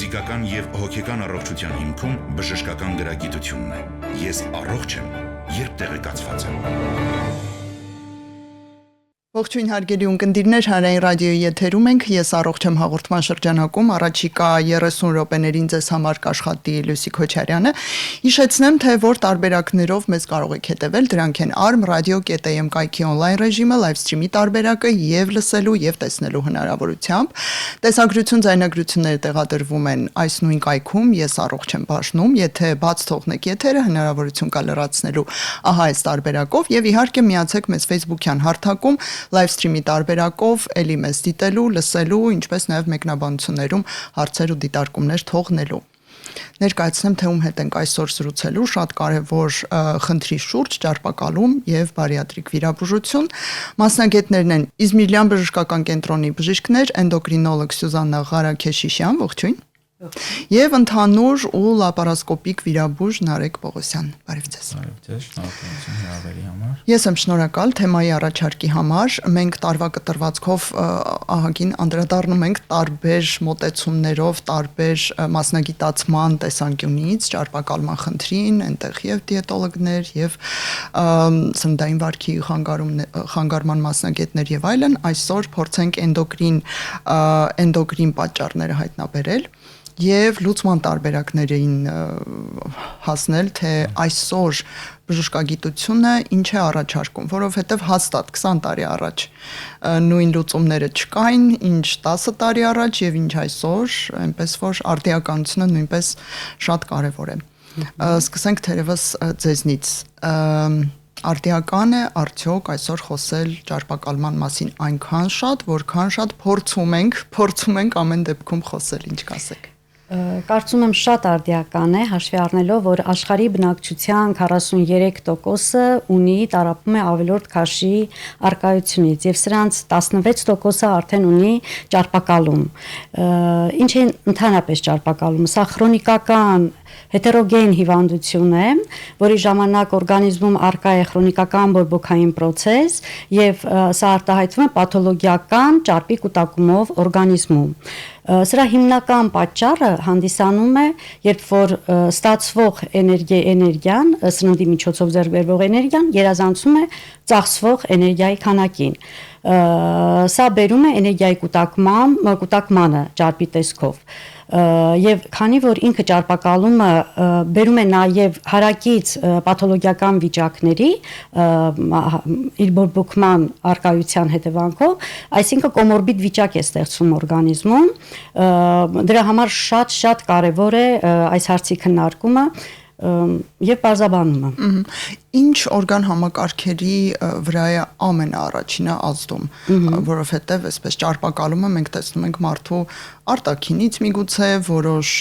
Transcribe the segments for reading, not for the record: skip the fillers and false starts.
Ֆիզիկական եւ հոգեկան առողջության հիմքում բժշկական գրագիտությունն է։ Ես առողջ եմ, երբ տեղեկացված եմ։ Ողջույն հարգելի ունկնդիրներ, Հանրային ռադիոյի եթերում ենք, ես առողջ եմ հաղորդման շրջանակում, առաջիկա 30 րոպեներին ձեզ համար կաշխատի Լուսիկ Քոչարյանը։ Հիշեցնեմ, թե որ տարբերակներով մեզ կարող եք հետևել, դրանք են ARM radio.am կայքի on-line ռեժիմը, live stream-ի տարբերակը եւ լսելու եւ տեսնելու հնարավորությամբ։ Տեսագրություն, ձայնագրությունները տեղադրվում են այս նույն կայքում, ես առողջ եմ բաժնում, եթե բաց թողնեք եթերը, հնարավորություն կա լրացնելու ահա այս տարբերակով եւ իհարկե միացեք մեզ Facebook-յան հարթակում live stream-ի տարբերակով էլի մեզ դիտելու, լսելու, ինչպես նաև մեկնաբանություններում հարցեր ու դիտարկումներ թողնելու։ Ներկայացնեմ, թե ում հետ ենք այսօր զրուցելու, շատ կարևոր խնդրի շուրջ, ճարպակալում եւ բարիատրիկ վիրաբուժություն։ Մասնագետներն են Իզմիրլյան բժշկական կենտրոնի բժիշկներ, էնդոկրինոլոգ Սյուզաննա Ղարաքեշիշյան, ողջույն։ Եվ ընդհանուր ու լապարասկոպիկ վիրաբույժ Նարեկ Պողոսյան, բարև ձեզ։ Բարև ձեզ, շնորհակալություն հրավերի համար։ Ես եմ շնորհակալ թեմայի առաջարկի համար։ Մենք տարվա կտրվածքով ահագին անդրադառնում ենք տարբեր մոտեցումներով, տարբեր մասնագիտացման տեսանկյունից ճարպակալման խնդրին, այնտեղ եւ դիետոլոգներ եւ սննդային վարքի խանգարման մասնագետներ եւ այլն։ Այսօր փորձենք էնդոկրին պատճառները հայտնաբերել եւ լուծման տարբերակներին հասնել, թե այսօր բժշկագիտությունը ինչ է առաջարկում, որովհետեւ հաստատ 20 տարի առաջ նույն լուծումները չկային, ինչ 10 տարի առաջ եւ ինչ այսօր, այնպես որ արդիականությունը նույնպես շատ կարեւոր է։ Սկսենք թերևս ձեզնից։ Արդիական է արդյոք այսօր խոսել ճարպակալման մասին այնքան շատ, որքան շատ փորձում ենք ամեն դեպքում խոսել, ինչ կասեք։ Կարծում եմ շատ արդիական է, հաշվի առնելով, որ աշխարհի բնակչության 43%-ը ունի տառապում է ավելորդ քաշի առկայությունից եւ սրանց 16%-ը արդեն ունի ճարպակալում։ Ինչ է ընդհանրապես ճարպակալումը, սա քրոնիկական հետերոգեն հիվանդություն է, որի ժամանակ օրգանիզմում առկա է քրոնիկական բորբոքային process եւ սա արտահայտվում է պաթոլոգիական ճարպի կուտակումով օրգանիզմում։ Սրա հիմնական պատճառը հանդիսանում է, երբ որ ստացվող էներգիան, սննդի միջոցով ձեռք բերվող էներգիան գերազանցում է ծախսվող էներգիայի քանակին։ Սա բերում է էներգիայի կուտակմանը ճարպի տեսքով։ Եվ քանի որ ինքը ճարպակալումը բերում է նաև հարակից պաթոլոգիական վիճակների իր բորբոքման արկայության հետևանքով, այսինքն կոմորբիդ վիճակ է ստեղծում օրգանիզմում, դրա համար շատ կարևոր է այս հարցի քննարկումը եւ բարձաբանումը։ Ինչ օրգան համակարգերի վրա է ամենաառաջինը ազդում, որովհետեւ այսպես ճարպակալումը մենք տեսնում ենք մարդու արտաքինից միգուցե որոշ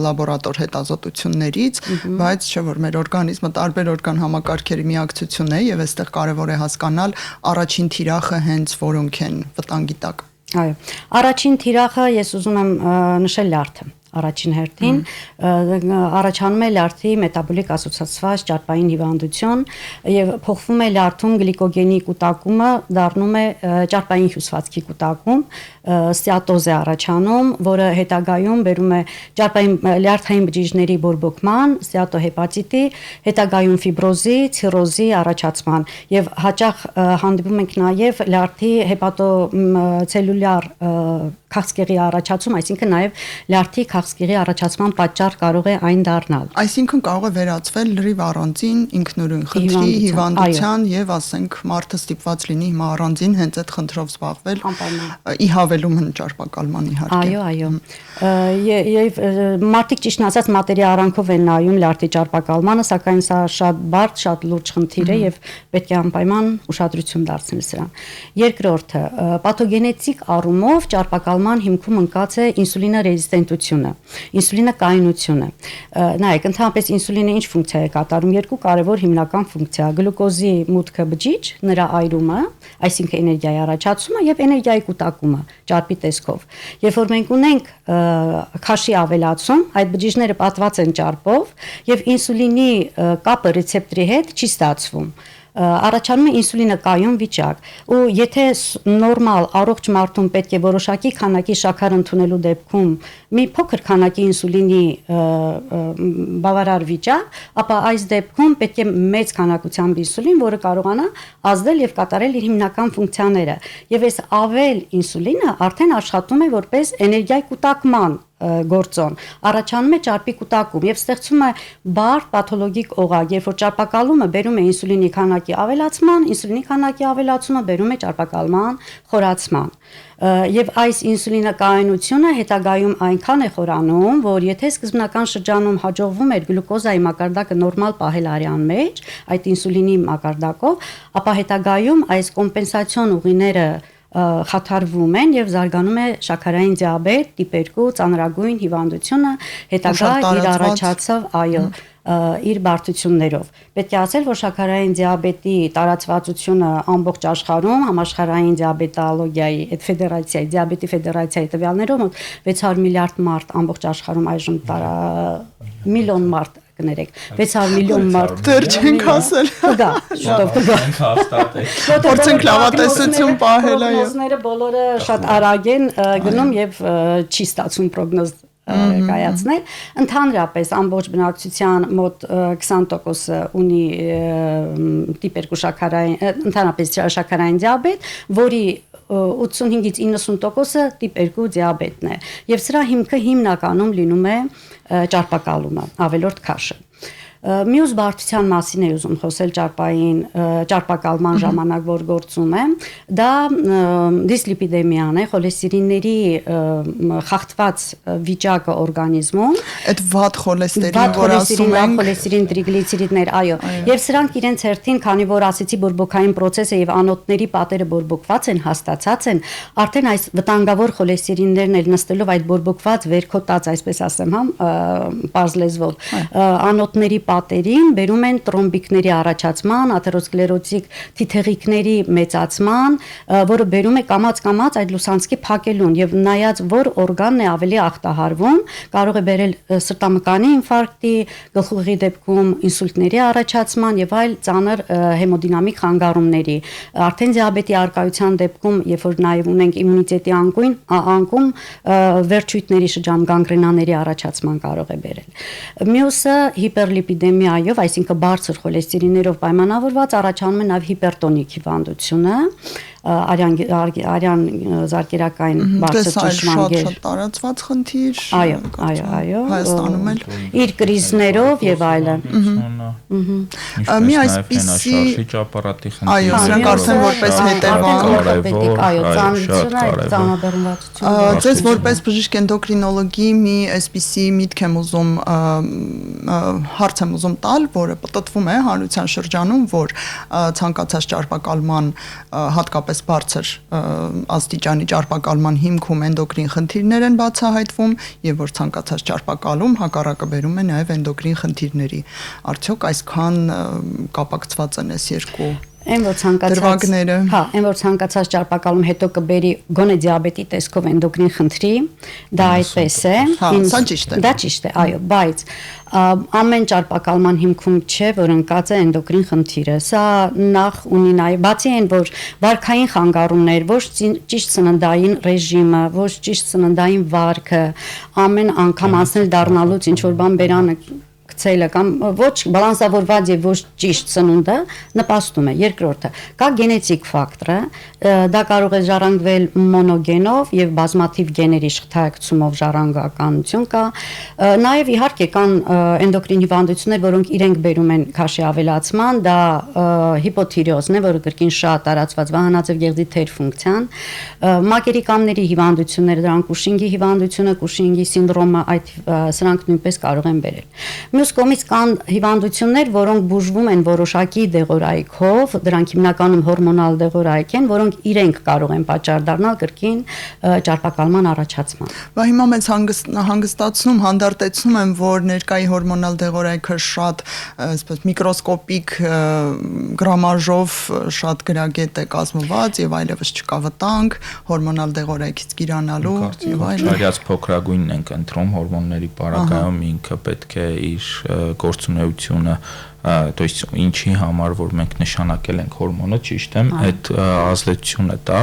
լաբորատոր հետազոտություններից, բայց չէ որ մեր օրգանիզմը տարբեր օրգան համակարգերի միակցություն է եւ այստեղ կարեւոր է հասկանալ առաջին թիրախը հենց որոնք են վտանգի տակ։ Այո, առաջին թիրախը ես ուզում եմ նշել լյարդը։ Առաջին հերթին առաջանում է լյարդի մետաբոլիկ ասոցիացված ճարպային հիվանդություն եւ փոխվում է լյարդում գլիկոգենի կուտակումը, դառնում է ճարպային հյուսվածքի կուտակում, ստեատոզ է առաջանում, որը հետագայում բերում է ճարպային լյարդային բջիջների բորբոքման, ստեատոհեպատիտի, հետագայում ֆիբրոզի, ցիրոզի առաջացման եւ հաճախ հանդիպում ենք նաեւ լյարդի հեպատոցելյուլյար քաղցկեղի առաջացում, այսինքն նաև լյարդի քաղցկեղի առաջացման պատճառ կարող է այն դառնալ։ Այսինքն կարող է վերածվել լրիվ առանձին ինքնուրույն խնդրի, հիվանդության եւ ասենք մարդը ստիպված լինի հիմա առանձին հենց այդ խնդրով զբաղվել ի հավելում ճարպակալման իհարկե։ Այո։ Եվ մարդիկ ճիշտ ասած մատերի արանքով են նայում լյարդի ճարպակալմանը, սակայն սա շատ բարդ, շատ լուրջ խնդիր է եւ պետք է անպայման ուշադրություն դարձնել սրան։ Երկրորդը, պաթոգենետիկ առումով ճարպակալման հիմքում ընկած է ինսուլինը ռեզիստենտությունը, ինսուլինը կայունությունը։ Նայեք, ընդհանրապես ինսուլինը ինչ ֆունկցիա է կատարում։ Երկու կարևոր հիմնական ֆունկցիա՝ գլուկոզի մուտքը բջիջ, նրա այրումը, այսինքն էներգիայի առաջացումը եւ էներգիայի կուտակումը ճարպի տեսքով։ Երբ որ մենք ունենք քաշի ավելացում, այդ բջիջները պատված են ճարպով եւ ինսուլինի կապը ռեցեպտորի հետ չի ստացվում։ առաջանում է ինսուլինը կայուն վիճակ ու եթե նորմալ առողջ մարդուն պետք է որոշակի քանակի շաքար ընդունելու դեպքում մի փոքր քանակի ինսուլինի բավարար վիճակ, ապա այս դեպքում պետք է մեծ քանակությամբ ինսուլին, որը կարողանա ազդել եւ կատարել իր հիմնական ֆունկցիաները։ Եվ այս ավել ինսուլինը արդեն աշխատում է որպես էներգիայի կուտակման գործոն, առաջանում է ճարպի կուտակում եւ ստեղծում է բարդ պաթոլոգիկ օղակ, երբ որ ճարպակալումը բերում է ինսուլինի քանակի ավելացման, ինսուլինի քանակի ավելացումը բերում է ճարպակալման խորացման։ Եվ այս ինսուլինակայունությունը հետագայում այնքան է խորանում, որ եթե սկզբնական շրջանում հաջողվում էր գլյուկոզայի մակարդակը նորմալ պահել արյան մեջ, այդ ինսուլինի մակարդակով, ապա հետագայում այս կոմպենսացիոն ուղիները խաթարվում են եւ զարգանում է շաքարային դիաբետ տիպ 2 ծանրագույն հիվանդությունը հետագա իր առաջացավ, այո, իր բարդություններով։ Պետք է ասել, որ շաքարային դիաբետի տարածվածությունը ամբողջ աշխարհում համաշխարհային դիաբետոլոգիայի այդ ֆեդերացիայի, դիաբետի ֆեդերացիայի տվյալներով 600 միլիարդ մարդ ամբողջ աշխարհում այժմ միլիոն մարդ կներեք 600 միլիոն մարդ դեռ չենք ասել կգա շուտով կգա փորձենք լավատեսություն պահել այո պրոգնոզները բոլորը շատ արագ են գնում եւ չի ստացվում պրոգնոզ կայացնել ընդհանրապես ամբողջ բնակչության մոտ 20% ունի տիպ 2 շաքարային ընդհանրապես շաքարային դիաբետ, որի 85-ից 90% տիպ 2 դիաբետն է եւ սրա հիմքը հիմնականում լինում է ճարպակալումը, ավելորդ քաշը։ Մյուս բարդության մասին է ուզում խոսել ճարպակալման ժամանակ, որ գործում է, դա դիսլիպիդեմիան է, խոլեստերինների խախտված վիճակը օրգանիզմում, այդ վատ խոլեստերին, որ ասում ենք, խոլեստերին, տրիգլիցերիդներ, այո, եւ սրանք իրենց հերթին, քանի որ ասեցի բորբոքային process է եւ անոթների պատերը բորբոքված են, հաստացած են, արդեն այս վտանգավոր խոլեստերիններն էլ նստելով այդ բորբոքված վերքոտած, այսպես ասեմ, պարզ լեզվով, անոթների պատերին բերում են տրոմբիկների առաջացման, աթերոսկլերոտիկ թիթեղիկների մեծացման, որը բերում է կամած այդ լուսանցքի փակելուն եւ նայած որ օրգանն է ավելի ախտահարվում, կարող է բերել սրտամկանի ինֆարկտի, գլխուղի դեպքում ինսուլտների առաջացման եւ այլ ծանր հեմոդինամիկ խանգարումների։ Արդեն դիաբետի արկայության դեպքում, երբ որ նաեւ ունենք իմունիտետի անկում, վերջույթների շրջան գանգրենաների առաջացման կարող է բերել։ Մյուսը հիպերլիպիդեմիայով, այսինքն բարձր խոլեստերիններով պայմանավորված առաջանում է նաև հիպերտոնիկ հիվանդությունը, արյան զարկերակային բարձր ճնշման շատ տարածված խնդիր, այո, Հայաստանում էլ իր կրիզներով եւ այլն։ Մի այսպիսի ապարատի խնդիր, այո, սրանք արդեն որպես հետևանք, այո, ծանրությունը, Ձեզ որպես բժիշկ էնդոկրինոլոգի մի այսպիսի միտք եմ ուզում հարց եմ ուզում տալ, որը պատտվում է հանրության շրջանում, որ ցանկացած ճարպակալման հատկապես բարձր աստիճանի ճարպակալման հիմքում էնդոկրին խնդիրներ են բացահայտվում եւ որ ցանկացած ճարպակալում հակառակը բերում է նաեւ էնդոկրին խնդիրների։ Արդյոք այսքան կապակցված են այս երկու Այն որ ցանկացած ճարպակալում հետո կբերի գոնե դիաբետի տեսքով էնդոկրին խնդրի, դա այդպես է։ Դա ճիշտ է, այո, բայց ամեն ճարպակալման հիմքում չէ, որ ընկած է էնդոկրին խնդիրը։ Սա նախ ունի նաև բացի այն, որ վարքային խանգարումներ, ոչ ճիշտ սննդային ռեժիմը, ոչ ճիշտ սննդային վարքը, ամեն անգամ անցնել դառնալուց ինչ որ բան բերանը գցելը կամ ոչ բալանսավորված եւ ոչ ճիշտ սնունդը նպաստում է։ Երկրորդը կա գենետիկ ֆակտորը, դա կարող է ժառանգվել մոնոգենով եւ բազմաթիվ գեների շղթայակցումով ժառանգականություն կա։ Նաեւ իհարկե կան էնդոկրին հիվանդություններ, որոնք իրենք բերում են քաշի ավելացման, դա հիպոթիրեոզն է, որը կրկին շատ տարածված վահանաձև գեղձի թեր ֆունկցիան, մակերիկամների հիվանդությունները, դրանք Կուշինգի հիվանդությունը, Կուշինգի սինդրոմը, այդ սրանք նույնպես կարող են բերել։ Մյուս կողմից կան հիվանդություններ, որոնք բուժվում են որոշակի դեղորայքով, դրանք հիմնականում հորմոնալ դեղորայք են, որոնք իրենք կարող են պատճառ դառնալ կրկին ճարպակալման առաջացման։ Բա հիմա մեզ հանգստացնում, հանդարտեցնում են, որ ներկայի հորմոնալ դեղորայքը շատ այսպես միկրոսկոպիկ գրամաժով շատ գրագետ է կազմված եւ այլևս չկա վտանգ հորմոնալ դեղորայքից գիրանալու եւ այլն։ Շարյաց փոքրագույնն ենք ընտրում հորմոնների պարագայում ինքը պետք է իր գործունեությունը, то есть ինչի համար որ մենք նշանակել ենք հորմոնը, ճիշտ եմ, այդ ազդեցությունը տա,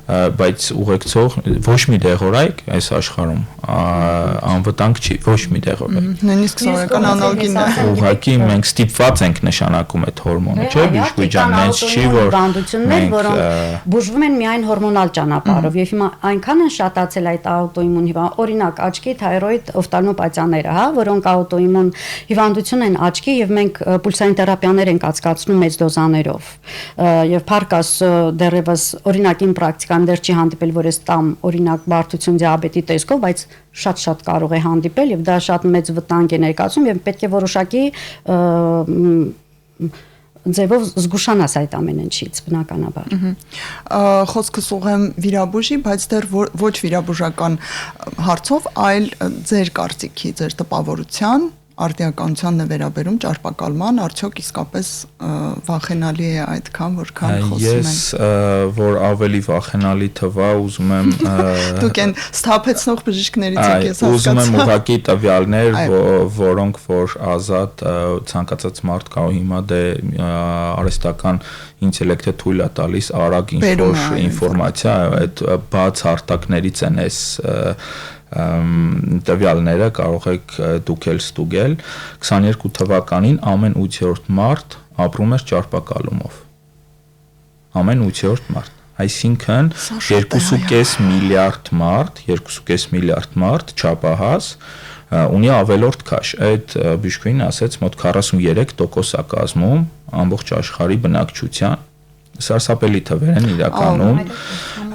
բայց ուղեկցող ոչ մի դեղորայք այս աշխարհում անվտանգ չի, ոչ մի դեղորայք։ Նույնիսկ սովորական անալգին է։ Ուղղակի մենք ստիպված ենք նշանակում այդ հորմոնը, չէ՞, Բիշկուջան, նենց չի որ հիվանդություններ, որոնք բուժվում են միայն հորմոնալ ճանապարհով, եւ հիմա այնքան են շատացել այդ աուտոիմուն հիվանդ, օրինակ աչքի թայրոիդ օֆթալմոպաթիաները, հա, որոնք աուտոիմուն հիվանդություն են աչքի եւ մենք պուլսային թերապիաներ ենք ածկացնում մեծ դոզաներով։ Եվ փառքաս դեռևս օրինակին պրակտիկան դեռ չի հանդիպել, որ այս տամ օրինակ բարդություն դիաբետի տեսքով, բայց շատ կարող է հանդիպել եւ դա շատ մեծ վտանգ է ներկայացում եւ պետք է որոշակի ձևով զգուշանաս այդ ամեն ինչից բնականաբար։ Խոսքս ուղեմ վիրաբուժի, բայց դեռ ոչ վիրաբուժական հարցով, այլ ձեր կարծիքի, ձեր տպավորության արդիականությանն է վերաբերում ճարպակալման, արդյոք իսկապես վախենալի է այդքան, որքան խոսում են։ Ես որ ավելի վախենալի թվա, ուզում եմ Դուք են սթափեցնող բժիշկներից եք, ես հասկացա։ Ուզում եմ ուղղակի տվյալներ, որոնք որ ազատ ցանկացած մարդ կարող հիմա դե արհեստական ինտելեկտը թույլ է տալիս արագ ինֆորմացիա, այդ բաց հարթակներից են այս տվյալները կարող եք դուք էլ ստուգել 22 թվականին ամեն 8-րդ մարդ ապրում էր ճարպակալումով ամեն 8-րդ մարդ այսինքն 2.5 միլիարդ մարդ չափահաս ունի ավելորդ քաշ այդ բժշկուհին ասեց մոտ 43% է կազմում ամբողջ աշխարհի բնակչության սարսափելի թվեր են իրականում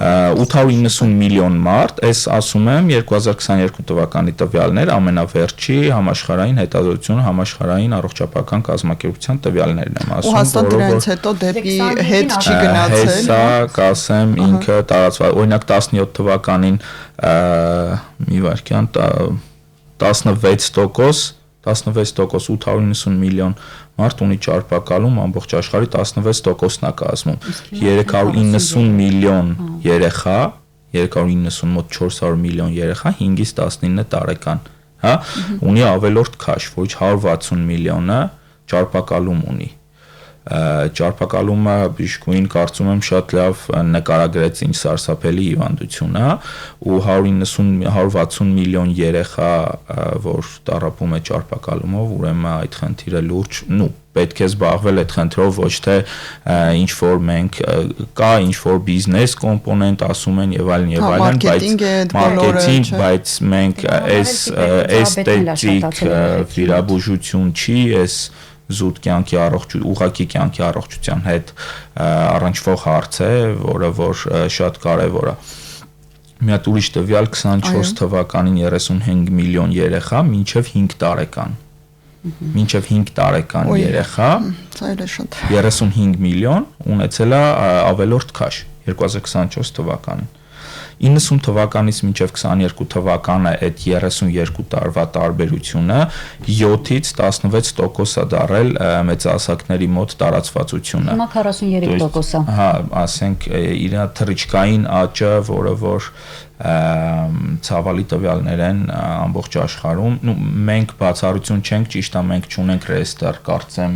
890 միլիոն մարդ, այս ասում եմ 2022 թվականի տվյալներ ամենավերջի համաշխարհային հետազոտություն համաշխարհային առողջապահական կազմակերպության տվյալներն եմ ասում, ու հաստատ դրանից հետո դեպի հետ չի գնացել։ Հեսա կասեմ ինքը տարածված, օրինակ 17 թվականին մի վարքյան 16% 890 միլիոն մարդ ունի ճարպակալում ամբողջ աշխարհի 16%-ն է կազմում 390 միլիոն երեխա 390 մոտ 400 միլիոն երեխա 5-ից 19 տարեկան հա ունի ավելորդ քաշ ոչ 160 միլիոնը ճարպակալում ունի ճարպակալումը բժշկուհին կարծում եմ շատ լավ նկարագրեց ինչ սարսափելի հիվանդություն է ու 160 միլիոն երեխա որ տառապում է ճարպակալումով ուրեմն այդ խնդիրը լուրջ պետք է զբաղվել այդ խնդրով ոչ թե ինչ որ մենք կա ինչ որ բիզնես կոմպոնենտ ասում են եւ այլն բայց մարքեթինգ բայց մենք այս էսթետիկ վիրաբուժություն չի այս զուտ կյանքի ուղղակի կյանքի առողջության հետ առնչվող հարց է, որը որ շատ կարևոր է։ Մի հատ ուրիշ տվյալ 24 թվականին 35 միլիոն երեխա մինչև 5 տարեկան։ Մինչև 5 տարեկան երեխա 35 միլիոն ունեցել է ավելորդ քաշ 2024 թվականին։ 90 թվականից մինչև 22 թվականը այդ 32 տարվա տարբերությունը 7-ից 16% է դարել մեծահասակների մոտ տարածվածությունը։ Հիմա 43% է։ Հա, ասենք իր թռիչքային աճը, որը որ ցավալի տվյալներ են ամբողջ աշխարհում, մենք բացառություն չենք, ճիշտ է, մենք չունենք ռեստր, կարծեմ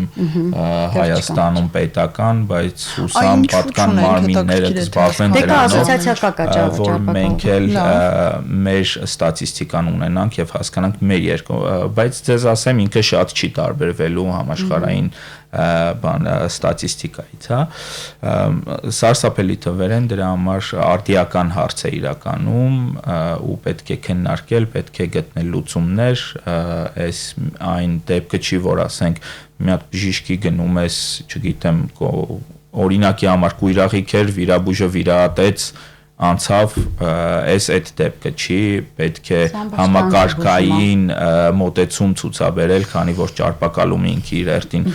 Հայաստանում պետական, բայց հուսամ պատկան մարմինները կզբաղվեն դրանով, որ մենք էլ մեր ստատիստիկան ունենանք եւ հասկանանք մեր երկու, բայց ձեզ ասեմ, ինքը շատ չի տարբերվելու համաշխարհային ստատիստիկայից, հա, սարսափելի թվեր են, դրա համար արդիական հարց է իրականում ու պետք է քննարկել, պետք է գտնել լուծումներ, այս այն դեպքը չի, որ ասենք մի հատ բժիշկի գնում ես, չգիտեմ, օրինակի համար կույրախիք էր, վիրաբույժը վիրահատեց անցավ այս այդ դեպքը չի պետք է համակարգային մոտեցում ցուցաբերել, քանի որ ճարպակալումը ինքը իր երթին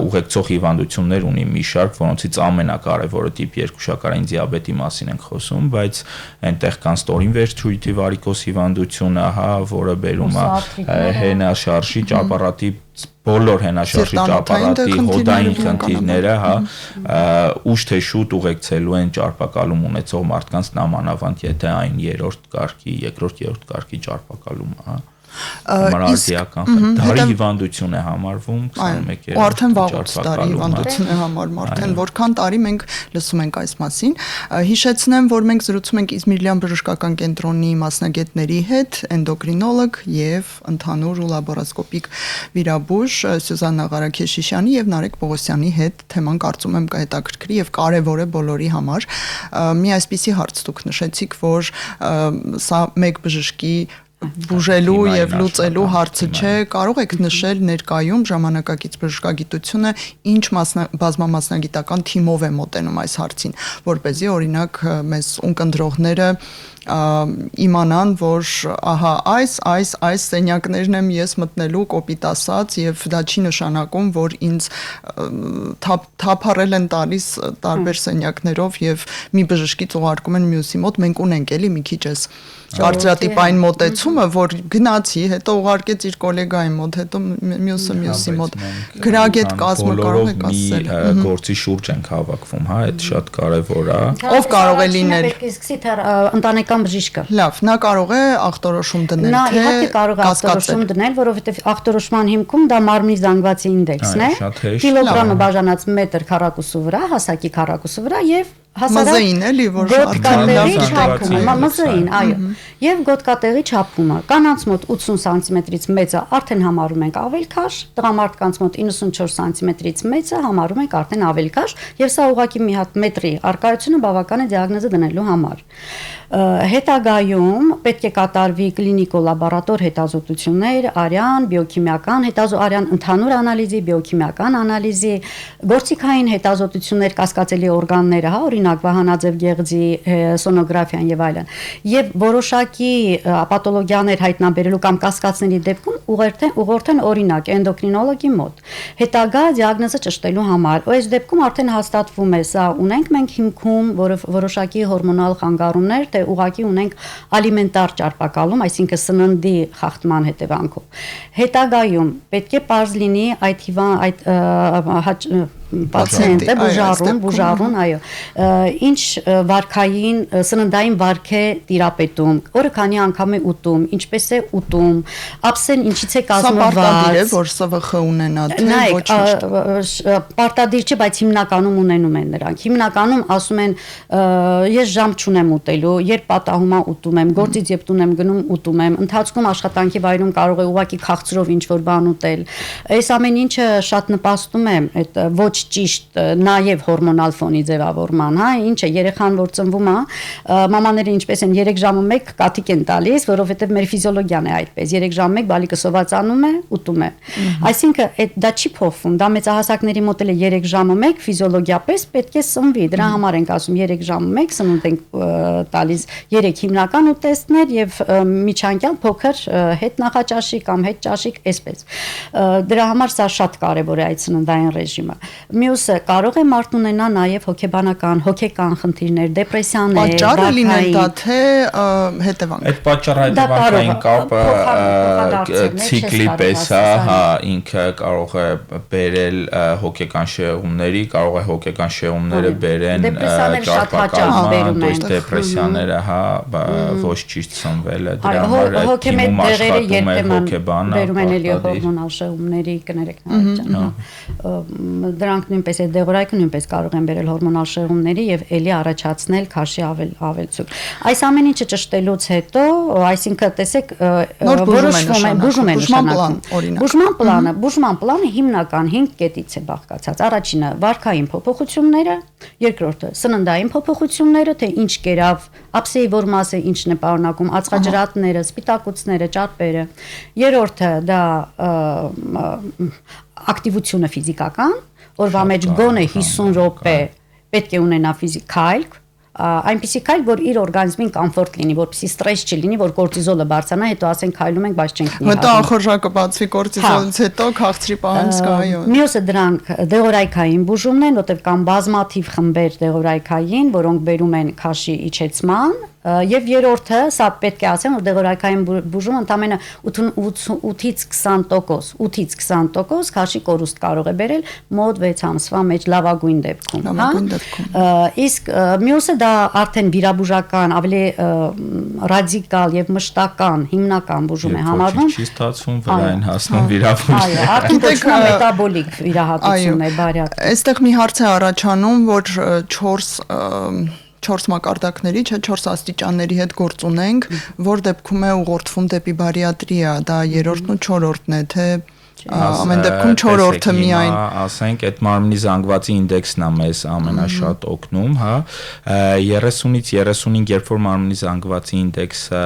ուղեկցող հիվանդություններ ունի մի շարք, որոնցից ամենակարևորը տիպ 2 շաքարային դիաբետի մասին ենք խոսում, բայց այնտեղ կան ստորին վերջույթի վարիկոզ հիվանդությունը, հա, որը բերում է հենաշարժի ճապարատի բոլոր հենաշարժի ճապարատի հոդային խնդիրները, հա, ուշ թե շուտ ուղեկցելու են ճարպակալում ունեցող մարդկանց նամանավանդ, եթե այն 3-րդ կարգի, 2-րդ, 3-րդ կարգի ճարպակալում է, հա։ Համար արդիական դարի հիվանդություն է համարվում 21 ու արդեն վաղուց տարի հիվանդություն է համարվում, արդեն որքան տարի մենք լսում ենք այս մասին։ Հիշեցնեմ, որ մենք զրուցում ենք Իզմիրլյան բժշկական կենտրոնի մասնագետների հետ, էնդոկրինոլոգ եւ ընդհանուր ու լաբորասկոպիկ վիրաբույժ Սյուզաննա Ղարաքեշիշյանի եւ Նարեկ Պողոսյանի հետ թեման կարծում եմ կհետաքրքրի եւ կարեւոր է բոլորի համար։ Մի այսպիսի հարց դուք նշեցիք, որ սա մեկ բժշկի բուժելու եւ լուծելու հարցը չէ, կարող եք նշել ներկայում ժամանակակից բժշկագիտությունը ինչ բազմամասնագիտական թիմով է մոտենում այս հարցին, որպեսզի օրինակ մեզ ունկնդրողները իմանան, որ ահա այս սենյակներն եմ ես մտնելու կոպիտ ասած եւ դա չի նշանակում, որ ինձ թափառել են տալիս տարբեր սենյակներով եւ մի բժշկից ուղարկում են մյուսի մոտ, մենք ունենք էլի մի քիչ էս կարծրատիպային մոտեցումը, որ գնացի, հետո ուղարկեց իր գոլեգայի մոտ, հետո մյուսի մոտ գրագետ կազմը կարող է ասել։ Գործի շուրջ ենք հավաքվում, հա, այդ շատ կարեւոր է։ Ով կարող է լինել։ Պետք է սկսի թե ընտանեկան բժիշկը։ Լավ, նա կարող է ախտորոշում դնել, Նա թե իհարկե կարող է ախտորոշում դնել, որովհետև ախտորոշման հիմքում դա մարմնի զանգվածի ինդեքսն է, կիլոգրամը բաժանած մետր քառակուսու վրա, հասակի քառակուսու վրա եւ մզային էլի, որ գոտկատեղի չափումը, մզային, այո, եւ գոտկատեղի չափումը։ Կանանց մոտ 80 սանտիմետրից մեծը արդեն համարում ենք ավել քաշ, տղամարդկանց մոտ 94 սանտիմետրից մեծը համարում ենք արդեն ավել քաշ, եւ սա ուղղակի մի հատ մետրի արկայությունը բավական է դիագնոզը դնելու համար։ Հետագայում պետք է կատարվի կլինիկո-լաբորատոր հետազոտություններ, արյան, բիոքիմիական արյան ընդհանուր անալիզի, բիոքիմիական անալիզի, գործիքային հետազոտություններ կասկածելի օրգանները, հա, օրինակ վահանաձև գեղձի սոնոգրաֆիան եւ այլն։ Եվ որոշակի պաթոլոգիաներ հայտնաբերելու կամ կասկածների դեպքում ուղղորդեն օրինակ էնդոկրինոլոգի մոտ։ Հետագա դիագնոզը ճշտելու համար։ Այս դեպքում արդեն հաստատվում է, սա ունենք մենք հիմքում որոշակի հորմոնալ խանգարումներ, թե ուղղակի ունենք ալիմենտար ճարպակալում, այսինքն սննդի խախտման հետևանքով։ Հետագայում պետք է պարզ լինի այդ պացիենտը բուժառուն, այո, ինչ վարքային սննդային վարք է տիրապետում, օրը քանի անգամ է ուտում, ինչպես է ուտում, ափսեն ինչից է կազմված։ Սա պարտադիր է, որ ՍՎԽ ունենա, թե ոչ միշտ։ Պարտադիր չէ, բայց հիմնականում ունենում են նրանք։ Հիմնականում ասում են ես ժամ չունեմ ուտելու, երբ պատահում է ուտում եմ, գործից երբ տուն եմ գնում ուտում եմ, ընթացքում աշխատանքի վայրում կարող է ուղղակի քաղցրով ինչ որ բան ուտել։ Այս ամեն ինչը շատ նպաստում է այդ ոչ ճիշտ նաև հորմոնալ ֆոնի ձևավորման, հա, ինչը երեխան որ ծնվում է, մամաները ինչպես են 3 ժամը 1 կաթիկ են տալիս, որովհետև մեր ֆիզիոլոգիան է այդպես, 3 ժամը 1 բալիկը սովածանում է, ուտում է։ Այսինքն դա չի փոխվում, դա մեծահասակների մոտ էլ է 3 ժամը 1 ֆիզիոլոգիապես պետք է սնվի, դրա համար ենք ասում 3 ժամը 1 սնունդ ենք տալիս 3 հիմնական ուտեստներ եւ միջանկյալ փոքր հետ նախաճաշիկ կամ հետ ճաշիկ այսպես։ Դրա համար սա շատ կարեւոր է այդ սննդային ռեժիմը։ Մյուսը կարող է մարդ ունենա նաև հոգեկան խնդիրներ, դեպրեսիաներ, պատճառը լինել դա թե հետևանք։ Այդ պատճառ-հետևանքային կապը ցիկլի պես է, հա, ինքը կարող է բերել հոգեկան շեղումների, կարող է հոգեկան շեղումները բերեն ճարպակալման, ոչ դեպրեսիաները, հա, ոչ ճիշտ սնվելը, դրա համար այդ թիմում աշխատում է հոգեբանը, բերում են էլի հորմոնալ շեղումների կներեք նարեկ դրանք նույնպես այդ դեղորայքը նույնպես կարող են բերել հորմոնալ շեղումների եւ էլի առաջացնել քաշի ավելցուկ։ Այս ամեն ինչը ճշտելուց հետո, այսինքն տեսեք, որոշվում է բուժում են նշանակում։ Բուժման պլանը հիմնական 5 կետից է բաղկացած։ Առաջինը վարքային փոփոխությունները, երկրորդը սննդային փոփոխությունները, թե ինչ կերավ, ափսեի որ մասը ինչն է պարունակում, ածխաջրատները, սպիտակուցները, ճարպերը։ Երրորդը դա ակտիվությունը ֆիզիկական, օրվա մեջ գոնե 50 րոպե պետք է ունենա ֆիզիկայք, այնպիսի քայլ, որ իր օրգանիզմին կոմֆորտ լինի, որպեսզի ստրես չլինի, որ կորտիզոլը բարձրանա, հետո ասենք քայլում ենք, բայց չենք նիհարում։ Հետո ախորժակը բացվի կորտիզոլից հետո քաղցրի պահանջ կա, այո։ Մյուսը դրանք դեղորայքային բուժումն են, որտեղ կան բազմաթիվ խմբեր դեղորայքային, որոնք բերում են քաշի իջեցման, Եվ երրորդը, սա պետք է ասեմ, որ դեղորայքային բուժումը ընդամենը 8-ից 20% քաշի կորուստ կարող է բերել մոտ 6 ամսվա մեջ լավագույն դեպքում, հա։ Իսկ մյուսը դա արդեն վիրաբուժական, ավելի ռադիկալ եւ մշտական, հիմնական բուժում է համարվում։ Չի ստացվում վրային հասնում վիրաբույժ։ Այո, արդեն կոչվում է մետաբոլիկ վիրահատություն է բարյակ։ Այստեղ մի հարց է առաջանում, որ 4 մակարդակների, 4 աստիճանների հետ գործ ունենք, որ դեպքում է ուղղորդվում դեպի բարիատրիա, դա երրորդն ու չորրորդն է, թե ամեն դեպքում 4-րդը միայն ասենք այդ մարմնի զանգվածի ինդեքսն է մեզ ամենաշատ օգնում, հա 30-ից 35, երբ որ մարմնի զանգվածի ինդեքսը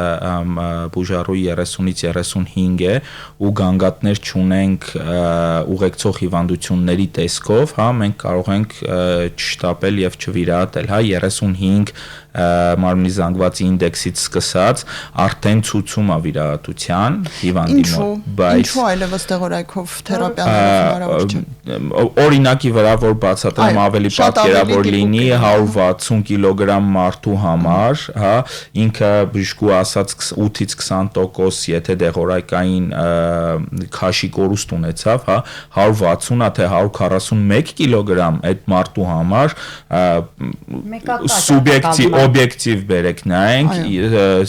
բուժառուի 30-ից 35 է ու գանգատներ չունենք ուղեկցող հիվանդությունների տեսքով, հա մենք կարող ենք չշտապել եւ չվիրահատել, հա 35 մարմնի զանգվածի ինդեքսից սկսած արդեն ցուցում է վիրահատության հիվանդի մոտ, բայց ինչու այլևս դեղորայքով թերապիաներով հնարավոր չէ։ Օրինակի վրա որ բացատրեմ ավելի պատկերավոր լինի 160 կիլոգրամ մարդու համար, հա, ինքը բժշկու ասած 8-ից 20%, եթե դեղորայքային քաշի կորուստ ունեցավ, հա, 160-ա թե 141 կիլոգրամ այդ մարդու համար սուբյեկտիվ օբյեկտիվ բերեք նայենք,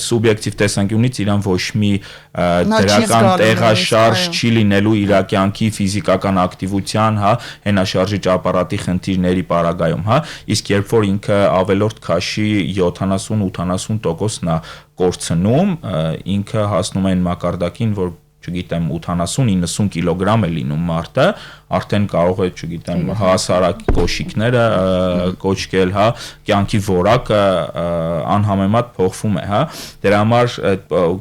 սուբյեկտիվ տեսանկյունից իրան ոչ մի դրական տեղաշարժ չի լինելու իր կյանքի ֆիզիկական ակտիվության, հա, հենաշարժիչ ապարատի խնդիրների պարագայում, հա, իսկ երբ որ ինքը ավելորդ քաշի 70-80%-ն է կորցնում, ինքը հասնում է այն մակարդակին, որ չգիտեմ 80-90 կիլոգրամ է լինում մարդը, արդեն կարող է, չգիտեմ, հասարակ կոշիկները կոչկել, հա, կյանքի որակը անհամեմատ փոխվում է, հա։ Դրա համար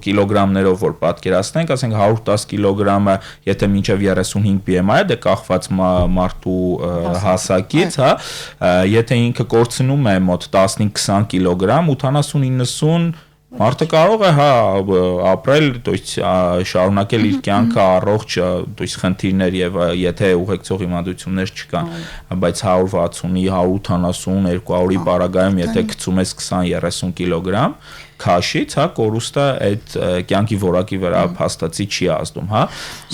կիլոգրամներով որ պատկերացնենք, ասենք 110 կիլոգրամը, եթե մինչև 35 BMI է, դե կախված մարդու հասակից, հա, եթե ինքը կորցնում է մոտ 15-20 կիլոգրամ, 80-90 մարդը կարող է, հա, ապրել, то есть շարունակել իր կյանքը առողջ, то есть խնդիրներ եւ եթե ուղեկցող հիվանդություններ չկան, բայց 160-ի, 180, 200-ի պարագայում եթե գցում ես 20-30 կիլոգրամ քաշից, հա, կորուստը այդ կյանքի որակի վրա փաստացի չի ազդում, հա։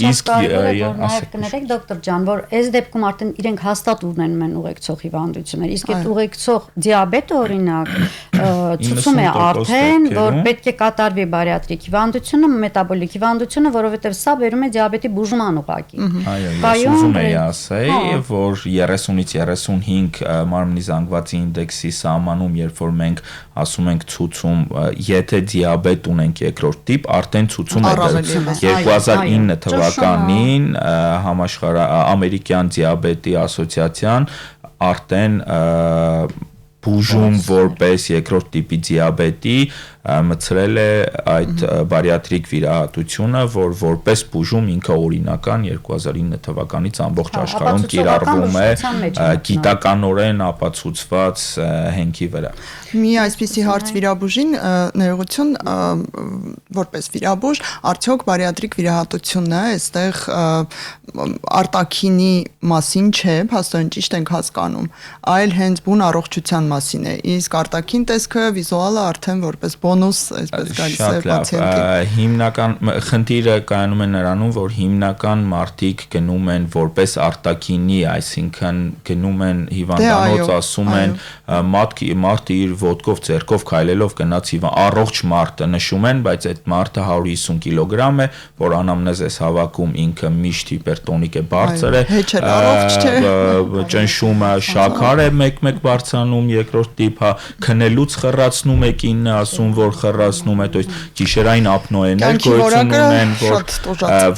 Իսկ նաև կներեք դոկտոր ջան, որ այս դեպքում արդեն իրենք հաստատ ունենում են ուղեկցող հիվանդություններ, իսկ այդ ուղեկցող դիաբետը օրինակ ցույցում է արդեն, որ պետք է կատարվի բարիատրիկ հիվանդությունը, մետաբոլիկ հիվանդությունը, որովհետև սա բերում է դիաբետի բուժման ուղղակի։ Այո, ուզում եի ասել, որ 30-ից 35 մարմնի զանգվածի ինդեքսի սահմանում, երբ որ մենք ասում ենք ցուցում, եթե դիաբետ ունենք երկրորդ տիպ, արդեն ցուցում է 2009 թվականին ամերիկյան դիաբետի ասոցիացիան արդեն բուժում որպես երկրորդ տիպի դիաբետի մցրել է այդ բարիատրիկ վիրահատությունը, որ որպես բուժում ինքը օրինական 2009 թվականից ամբողջ աշխարհում կիրառվում է գիտականորեն ապացուցված հենքի վրա։ Մի այսպիսի հարց վիրաբուժին ներողություն, որպես վիրաբուժ, արդյոք բարիատրիկ վիրահատությունը այստեղ արտաքինի մասին չէ, փաստորեն ճիշտ ենք հասկանում, այլ հենց բուն առողջության մասին է։ Իսկ արտաքին տեսքը, վիզուալը արդեն որպես բոնուս, այսպես գալիս է պացիենտին։ Հիմնական խնդիրը կայանում է նրանում, որ հիմնական մարդիկ գնում են որպես արտաքինի, այսինքն գնում են հիվանդանոց, ասում են մարդը իր ոտքով, ձեռքով քայլելով գնաց առողջ մարդը նշում են, բայց այդ մարդը 150 կիլոգրամ է, որ անամնեզ է հավաքում, ինքը միշտ հիպերտոնիկ է, բարձր է, ճնշումը շաքար է մեկ-մեկ բարձրանում, երկրորդ տիպ, քնելուց խռացնում է կինը, ասում որ խռացնում է, то есть գիշերային ապնոեներ գոյություն ունեն,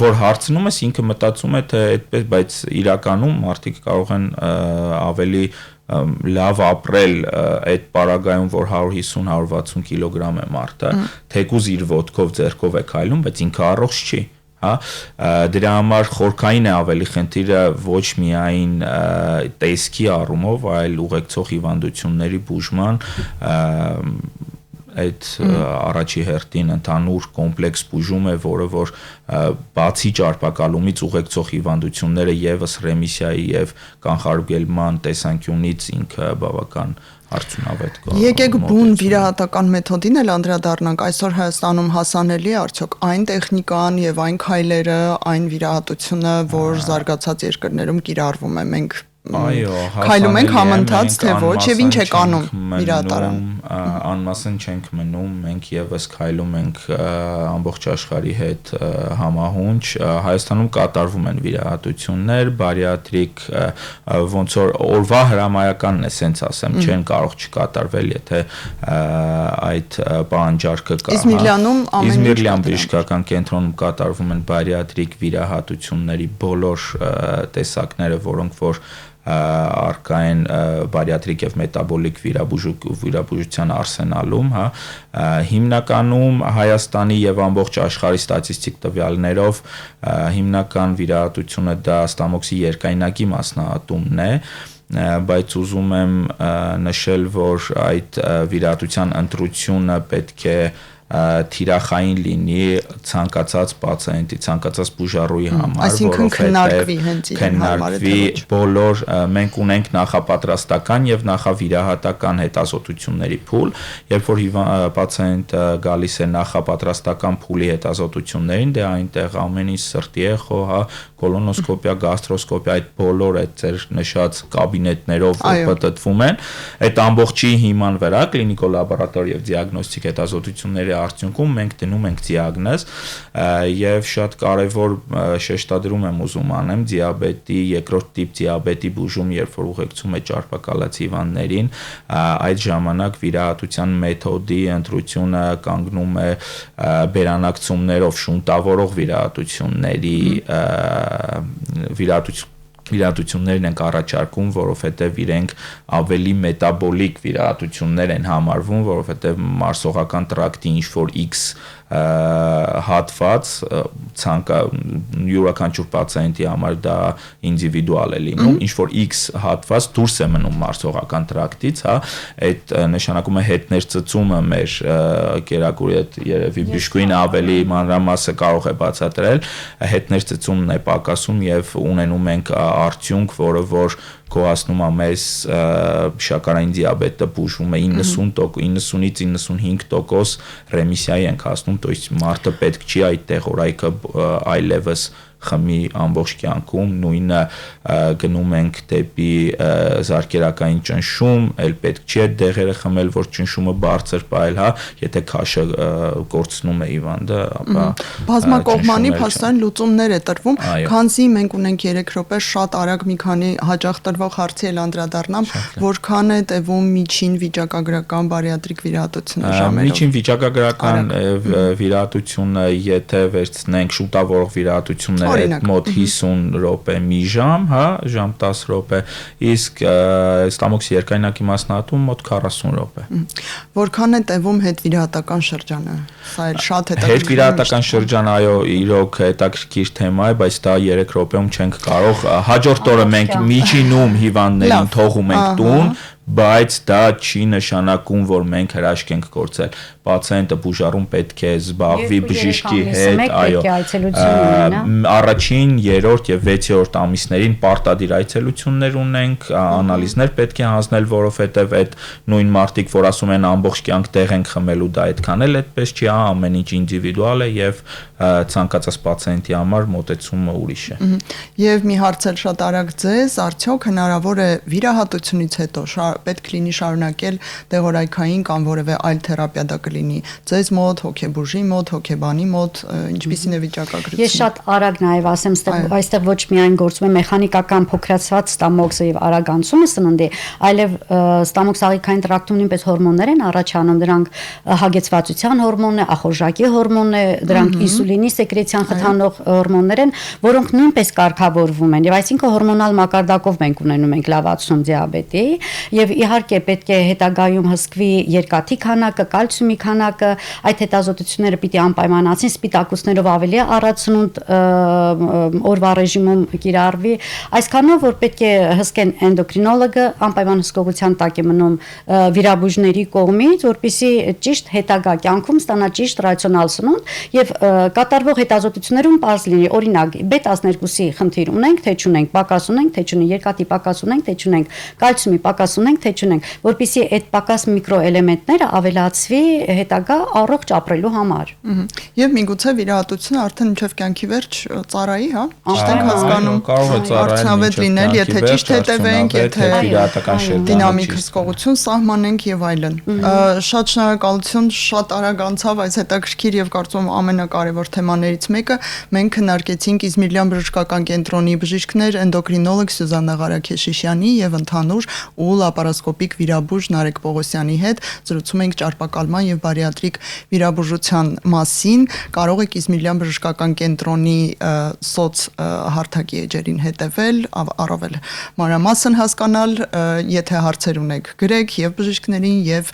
որ հարցնում ես, ինքը մտածում է թե այդպես, բայց իրականում մարդիկ կարող են ավելի լավ ապրել այդ պարագայում, որ 150-160 կիլոգրամ է մարդը, թեկուզ իր ոտքով, ձեռքով է քայլում, բայց ինքը առողջ չի, հա, դրա համար խորքային է ավելի խնդիրը ոչ միայն տեսքի առումով, այլ ուղեկցող հիվանդությունների բուժման այդ առաջի հերթին ընդհանուր կոմպլեքս բուժում է, որը որ բացի ճարպակալումից ուղեկցող հիվանդությունները եւս ռեմիսիայի եւ կանխարգելման տեսանկյունից ինքը բավական արդյունավետ կա։ Եկեք բուն վիրահատական մեթոդին էլ անդրադառնանք։ Այսօր Հայաստանում հասանելի է արդյոք այն տեխնիկան եւ այն քայլերը, այն վիրահատությունը, որ զարգացած երկրներում կիրառվում է։ Մենք Այո, քայլում ենք համընթաց, թե ոչ, եւ ինչ է կանում վիրահատարան։ Անմասն չենք մնում, մենք եւս քայլում ենք ամբողջ աշխարհի հետ համահունչ։ Հայաստանում կատարվում են վիրահատություններ, բարիատրիկ, ոնց որ օրվա հրամայականն է, սենց ասեմ, չեն կարող չկատարվել, եթե այդ պահանջարկը կա։ Իզմիրլյան բժշկական կենտրոնում կատարվում են բարիատրիկ վիրահատությունների բոլոր տեսակները, որոնք որ արկա են բարիատրիկ եւ մետաբոլիկ վիրաբուժության արսենալում, հա, հիմնականում Հայաստանի եւ ամբողջ աշխարհի ստատիստիկ տվյալներով հիմնական վիրահատությունը դա ստամոքսի երկայնակի մասնահատումն է, բայց ուզում եմ նշել, որ այդ վիրահատության ընտրությունը պետք է թիրախային լինի ցանկացած պացիենտի, ցանկացած բուժառուի համար, այսինքն քննարկվի հենց իրեն համար, բոլոր մենք ունենք նախապատրաստական եւ նախավիրահատական հետազոտությունների փուլ, երբ որ պացիենտը գալիս է նախապատրաստական փուլի հետազոտություններին, դե այնտեղ ամեն ինչ սրտի է խոհա, կոլոնոսկոպիա, գաստրոսկոպիա, այդ բոլոր այդ ձեր նշած կաբինետներով պատտվում են, այդ ամբողջի հիման վրա կլինիկո լաբորատոր եւ դիագնոստիկ հետազոտությունների արդյունքում մենք դնում ենք դիագնոզ եւ շատ կարեւոր շեշտադրում եմ ուզում անեմ դիաբետի, երկրորդ տիպ դիաբետի բուժում, երբ որ ուղեկցում է ճարպակալած հիվանդներին, այդ ժամանակ վիրահատության մեթոդի ընտրությունը կանգնում է բերանակցումներով շունտավորող վիրահատությունների վիրահատություններն ենք առաջարկում, որովհետև իրենք ավելի մետաբոլիկ վիրահատություններ են համարվում, որովհետև մարսողական տրակտի ինչ-որ X հատված յուրաքանչյուր պացիենտի համար դա ինդիվիդուալ է լինում, ինչ-որ X հատված դուրս է մնում մարսողական տրակտից, հա, այդ նշանակում է հետներ ծծումը մեր կերակուրի հետ երևի բժշկուին ավելի մանրամասը կարող է բացատրել, հետներ ծծումն է պակասում եւ ունենում ենք արդյունք, որը որ գոհացնում է մեզ շաքարային դիաբետը բուժվում է 90%, 90-ից 95% ռեմիսիայի ենք հասնում, то есть մարդը պետք չի այդ տեղորայքը այլևս խմի ամբողջ կյանքում, նույնը գնում ենք դեպի զարկերակային ճնշում, էլ պետք չի այդ դեղերը խմել, որ ճնշումը բարձր պահել, հա, եթե քաշը կորցնում է հիվանդը, ապա բազմակողմանի փաստորեն լուծումներ է տրվում, քանզի մենք ունենք 3 րոպե, շատ արագ մի քանի հաջող տրվող հարցի էլ անդրադառնամ, որքան է տևում միջին վիճակագրական բարիատրիկ վիրահատությունը ժամերով։ Միջին վիճակագրական վիրահատությունը, եթե վերցնենք շուտավորող վիրահատությունները մոտ 50 րոպե մի ժամ, հա, ժամ 10 րոպե, իսկ ստամոքսի երկայնակի մասնահատում մոտ 40 րոպե։ Որքան է տևում հետվիրահատական շրջանը։ Սա էլ շատ հետաքրքիր։ Հետվիրահատական շրջանը, այո, իրոք հետաքրքիր թեմա է, բայց դա 3 րոպեում չենք կարող։ Հաջորդ օրը մենք միջինում հիվանդներին թողում ենք տուն, բայց դա չի նշանակում, որ մենք հրաշք ենք կորցրել։ Պացիենտը բուժառուն պետք է զբաղվի բժիշկի հետ, այո, առաջին, երրորդ եւ 6-րդ ամիսներին պարտադիր այցելություններ ունենք, անալիզներ պետք է հանձնել, որովհետեւ այդ նույն մարդիկ, որ ասում են ամբողջ կյանք տեղ ենք խմելու, դա այդքան էլ այդպես չի, ամեն ինչ ինդիվիդուալ է եւ ցանկացած պացիենտի համար մոտեցումը ուրիշ է։ Եվ մի հարց էլ շատ արագ ձեզ, արդյոք հնարավոր է վիրահատությունից հետո պետք լինի շարունակել դեղորայքային կամ որևէ այլ թերապիա դա կլինի ձեզ մոտ, հոգեբուժի մոտ, հոգեբանի մոտ, ինչպիսին է վիճակագրությունը։ Ես շատ արագ նաև ասեմ, այստեղ ոչ միայն գործում է մեխանիկական փոքրացված ստամոքսը եւ արագ անցումը սննդի, այլև ստամոքսաղիքային տրակտում նույնպես հորմոններ են առաջանում, դրանք հագեցվածության հորմոնն է, ախորժակի հորմոնն է, դրանք ինսուլինի սեկրեցիան խթանող հորմոններ են, որոնք նույնպես կարգավորվում են եւ այսինքն հորմոնալ մակարդակով մենք ունենում ենք լավացում դիաբետի եւ եւ իհարկե պետք է հետագայում հսկվի երկաթի քանակը, կալցիումի քանակը, այդ հետազոտությունները պիտի անպայմանացին, սպիտակուցներով ավելի առածնունդ օրվա ռեժիմում կիրառվի, այսքանով որ պետք է հսկեն էնդոկրինոլոգը, անպայման հսկողության տակ է մնում վիրաբույժների կողմից, որպեսզի ճիշտ հետագա կյանքում ստանա ճիշտ ռացիոնալ սնունդ եւ կատարվող հետազոտություններում պարզ լինի, օրինակ B12-ի խնդիր ունենք, թե չունենք, պակաս ունենք, թե չունենք, երկաթի պակաս ունենք, թե չունենք, կալցիումի պակաս ունենք, թե չունենք, որպեսզի այդ պակաս միկրոէլեմենտները ավելացվի հետագա առողջ ապրելու համար։ Եվ միգուցե վիրահատությունը արդեն մինչև կյանքի վերջ ծառայի, հա? Ճիշտ ենք հասկանում։ Կարող է ծառայել արդյունավետ լինել, եթե ճիշտ հետևենք, եթե վիրահատական շրջանը դինամիկ հսկողություն սահմանենք եւ այլն։ Շատ շնորհակալություն, շատ արագ անցավ այս հետաքրքիր եւ կարծում ամենակարևոր թեմաներից մեկը։ Մենք քննարկեցինք Իզմիրլյան բժշկական կենտրոնի բժիշկներ, էնդոկրինոլոգ Սյուզաննա Ղարաքեշիշյանի եւ ընդհանուր ու լապարասկոպիկ վիրաբույժ Նարեկ Պողոսյանի հետ զրուցում ենք ճարպակալման եւ բարիատրիկ վիրաբուժության մասին։ Կարող եք Իզմիրլյան բժշկական կենտրոնի սոց հարթակի էջերին հետևել, առավել մանրամասն հասկանալ, եթե հարցեր ունեք, գրեք եւ բժիշկներին եւ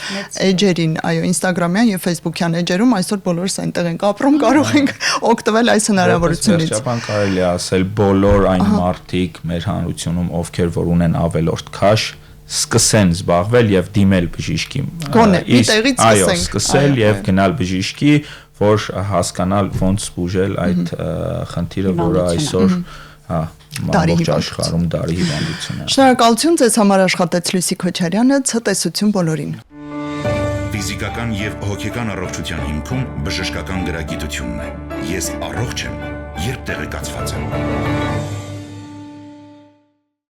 էջերին, այո, Instagram-յան եւ Facebook-յան էջերում այսօր բոլորս այնտեղ ենք ապրում, կարող ենք օգտվել այս հնարավորությունից։ Վերջաբան կարելի է ասել բոլոր այն մարդիկ մեր հանրությունում, ովքեր որ ունեն ավելորդ քաշ, սկսեն զբաղվել եւ դիմել բժիշկի։ Գոնե, մի տեղից այո, սկսենք։ սկսել եւ գնալ բժիշկի, որ հասկանալ ոնց բուժել այդ խնդիրը, որը այսօր ամբողջ աշխարհում դարի հիվանդություն է։ Շնորհակալություն ձեզ համար աշխատեց Լուսի Քոչարյանը, ցտեսություն բոլորին։ Ֆիզիկական եւ հոգեկան առողջության հիմքում բժշկական գրագիտությունն է։ Ես առողջ եմ, երբ տեղեկացված եմ։